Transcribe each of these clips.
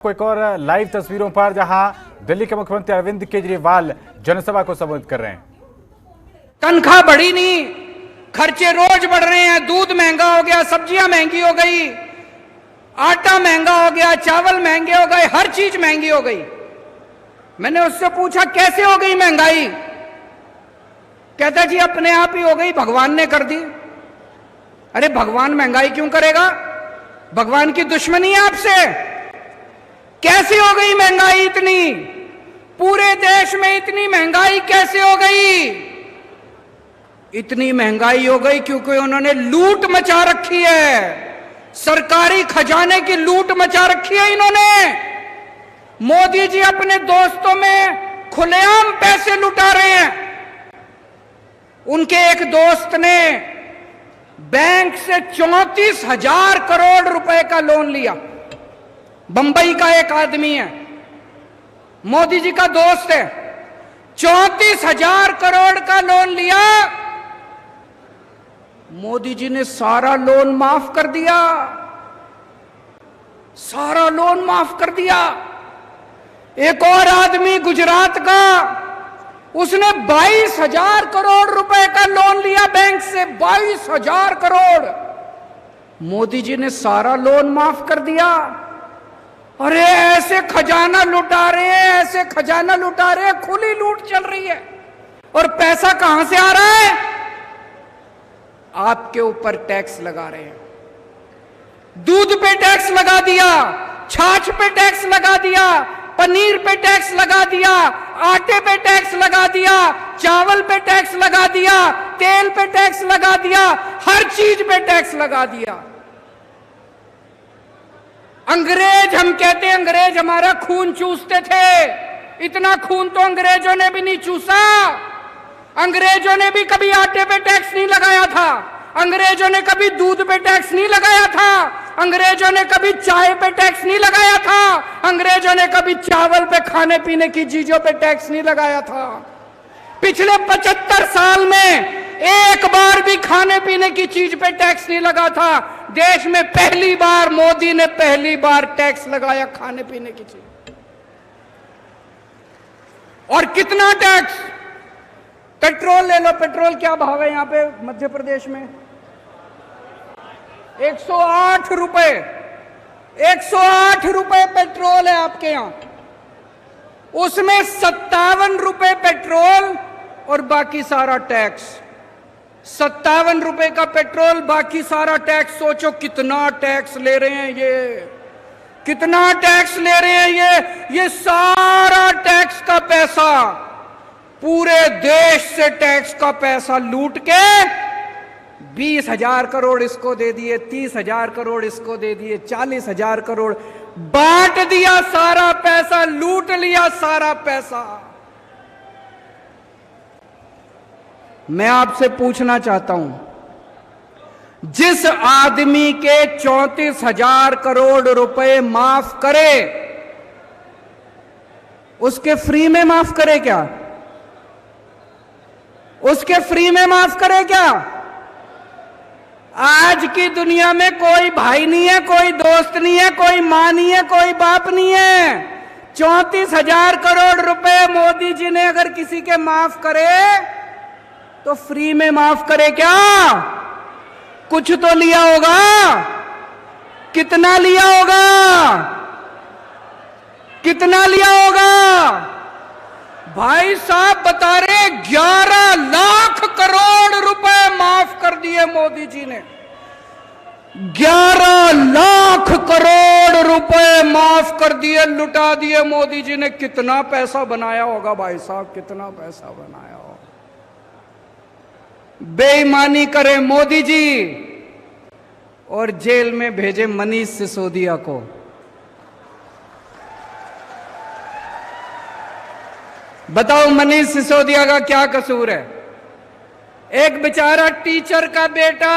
एक और लाइव तस्वीरों पर जहां दिल्ली के मुख्यमंत्री अरविंद केजरीवाल जनसभा को संबोधित कर रहे हैं। तनख्वाह बढ़ी नहीं, खर्चे रोज बढ़ रहे हैं। दूध महंगा हो गया, सब्जियां महंगी हो गई, आटा महंगा हो गया, चावल महंगे हो गए, हर चीज महंगी हो गई। मैंने उससे पूछा कैसे हो गई महंगाई? कहता जी अपने आप ही हो गई, भगवान ने कर दी। अरे भगवान महंगाई क्यों करेगा? भगवान की दुश्मनी है आपसे। कैसे हो गई महंगाई इतनी? पूरे देश में इतनी महंगाई कैसे हो गई? इतनी महंगाई हो गई क्योंकि उन्होंने लूट मचा रखी है, सरकारी खजाने की लूट मचा रखी है इन्होंने। मोदी जी अपने दोस्तों में खुलेआम पैसे लुटा रहे हैं। उनके एक दोस्त ने बैंक से 34,000 करोड़ रुपए का लोन लिया। बंबई का एक आदमी है, मोदी जी का दोस्त है, 34,000 करोड़ का लोन लिया। मोदी जी ने सारा लोन माफ कर दिया, सारा लोन माफ कर दिया। एक और आदमी गुजरात का, उसने 22,000 करोड़ रुपए का लोन लिया बैंक से, 22,000 करोड़। मोदी जी ने सारा लोन माफ कर दिया। अरे ऐसे खजाना लुटा रहे हैं, ऐसे खजाना लुटा रहे हैं, खुली लूट चल रही है। और पैसा कहां से आ रहा है? आपके ऊपर टैक्स लगा रहे हैं। दूध पे टैक्स लगा दिया, छाछ पे टैक्स लगा दिया, पनीर पे टैक्स लगा दिया, आटे पे टैक्स लगा दिया, चावल पे टैक्स लगा दिया, तेल पे टैक्स लगा दिया, हर चीज पे टैक्स लगा दिया। अंग्रेज, हम कहते हैं अंग्रेज हमारा खून चूसते थे। इतना खून तो अंग्रेजों ने भी नहीं चूसा। अंग्रेजों ने भी कभी आटे पे टैक्स नहीं लगाया था, अंग्रेजों ने कभी दूध पे टैक्स नहीं लगाया था, अंग्रेजों ने कभी चाय पे टैक्स नहीं लगाया था, अंग्रेजों ने कभी चावल पे, खाने पीने की चीजों पे टैक्स नहीं लगाया था। पिछले 75 साल में एक बार भी खाने पीने की चीज पे टैक्स नहीं लगा था। देश में पहली बार मोदी ने पहली बार टैक्स लगाया खाने पीने की चीज। और कितना टैक्स? पेट्रोल ले लो, पेट्रोल क्या भाव है यहां पे मध्य प्रदेश में? 108 रुपए, 108 रुपए पेट्रोल है आपके यहां। उसमें 57 रुपए पेट्रोल और बाकी सारा टैक्स। 57 रुपए का पेट्रोल, बाकी सारा टैक्स। सोचो कितना टैक्स ले रहे हैं ये, कितना टैक्स ले रहे हैं ये सारा टैक्स का पैसा, पूरे देश से टैक्स का पैसा लूट के 20,000 करोड़ इसको दे दिए, 30,000 करोड़ इसको दे दिए, 40,000 करोड़ बांट दिया। सारा पैसा लूट लिया, सारा पैसा। मैं आपसे पूछना चाहता हूं, जिस आदमी के 34,000 करोड़ रुपए माफ करे, उसके फ्री में माफ करे क्या? उसके फ्री में माफ करे क्या? आज की दुनिया में कोई भाई नहीं है, कोई दोस्त नहीं है, कोई मां नहीं है, कोई बाप नहीं है। 34,000 करोड़ रुपए मोदी जी ने अगर किसी के माफ करे तो फ्री में माफ करे क्या? कुछ तो लिया होगा। कितना लिया होगा? कितना लिया होगा? भाई साहब बता रहे 11 लाख करोड़ रुपए माफ कर दिए मोदी जी ने। 11 लाख करोड़ रुपए माफ कर दिए, लुटा दिए मोदी जी ने। कितना पैसा बनाया होगा भाई साहब, कितना पैसा बनाया होगा। बेईमानी करे मोदी जी और जेल में भेजे मनीष सिसोदिया को। बताओ मनीष सिसोदिया का क्या कसूर है? एक बेचारा टीचर का बेटा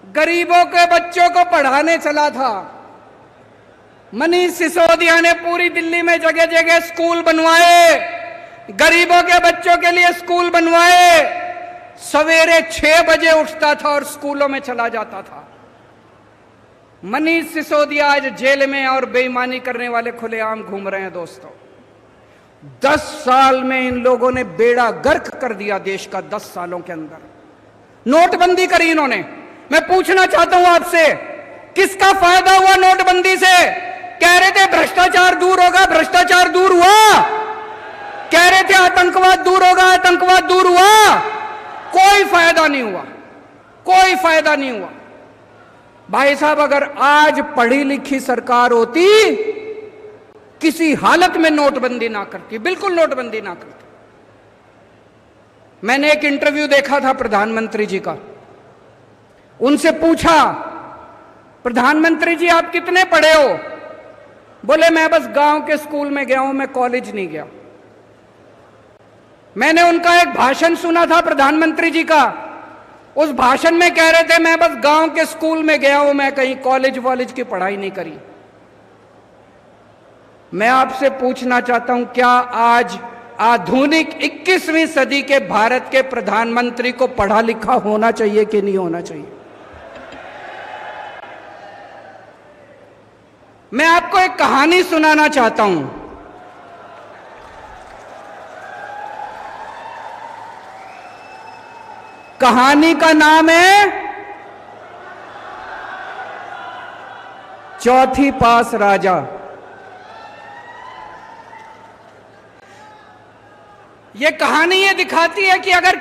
गरीबों के बच्चों को पढ़ाने चला था। मनीष सिसोदिया ने पूरी दिल्ली में जगह जगह स्कूल बनवाए, गरीबों के बच्चों के लिए स्कूल बनवाए। सवेरे 6 बजे उठता था और स्कूलों में चला जाता था। मनीष सिसोदिया आज जेल में और बेईमानी करने वाले खुलेआम घूम रहे हैं दोस्तों। 10 साल में इन लोगों ने बेड़ा गर्क कर दिया देश का। 10 सालों के अंदर नोटबंदी करी इन्होंने। मैं पूछना चाहता हूं आपसे, किसका फायदा हुआ नोटबंदी से? कह रहे थे भ्रष्टाचार दूर होगा, भ्रष्टाचार दूर हुआ। कह रहे थे आतंकवाद दूर होगा, आतंकवाद दूर हुआ। कोई फायदा नहीं हुआ, कोई फायदा नहीं हुआ। भाई साहब, अगर आज पढ़ी लिखी सरकार होती, किसी हालत में नोटबंदी ना करती, बिल्कुल नोटबंदी ना करती। मैंने एक इंटरव्यू देखा था प्रधानमंत्री जी का। उनसे पूछा, प्रधानमंत्री जी आप कितने पढ़े हो? बोले मैं बस गांव के स्कूल में गया हूं, मैं कॉलेज नहीं गया। मैंने उनका एक भाषण सुना था प्रधानमंत्री जी का। उस भाषण में कह रहे थे मैं बस गांव के स्कूल में गया हूं, मैं कहीं कॉलेज वॉलेज की पढ़ाई नहीं करी। मैं आपसे पूछना चाहता हूं, क्या आज आधुनिक 21वीं सदी के भारत के प्रधानमंत्री को पढ़ा लिखा होना चाहिए कि नहीं होना चाहिए? मैं आपको एक कहानी सुनाना चाहता हूं। कहानी का नाम है चौथी पास राजा। ये कहानी ये दिखाती है कि अगर